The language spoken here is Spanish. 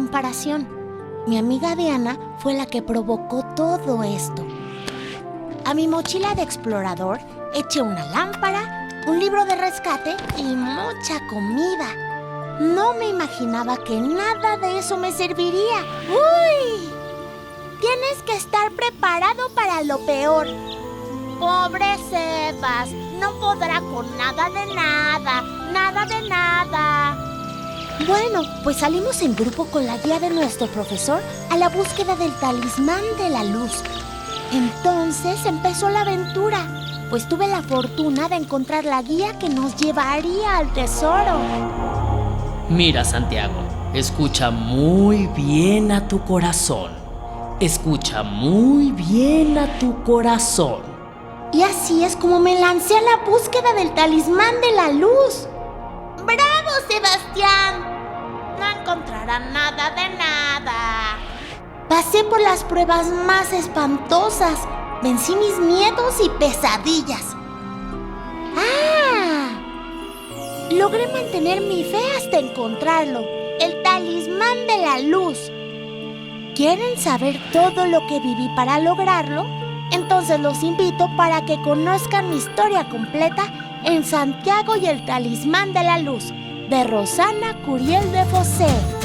comparación. Mi amiga Diana fue la que provocó todo esto. A mi mochila de explorador eché una lámpara, un libro de rescate y mucha comida. No me imaginaba que nada de eso me serviría. ¡Uy! Tienes que estar preparado para lo peor. Pobre Sebas, no podrá con nada de nada, nada de nada. Bueno, pues salimos en grupo con la guía de nuestro profesor a la búsqueda del talismán de la luz. Entonces empezó la aventura, pues tuve la fortuna de encontrar la guía que nos llevaría al tesoro. Mira, Santiago, escucha muy bien a tu corazón. Escucha muy bien a tu corazón. Y así es como me lancé a la búsqueda del talismán de la luz. ¡Bravo, Sebastián! No encontrarán nada de nada. Pasé por las pruebas más espantosas. Vencí mis miedos y pesadillas. ¡Ah! Logré mantener mi fe hasta encontrarlo. El talismán de la luz. ¿Quieren saber todo lo que viví para lograrlo? Entonces los invito para que conozcan mi historia completa en Santiago y el talismán de la luz, de Rosana Curiel de Fosé.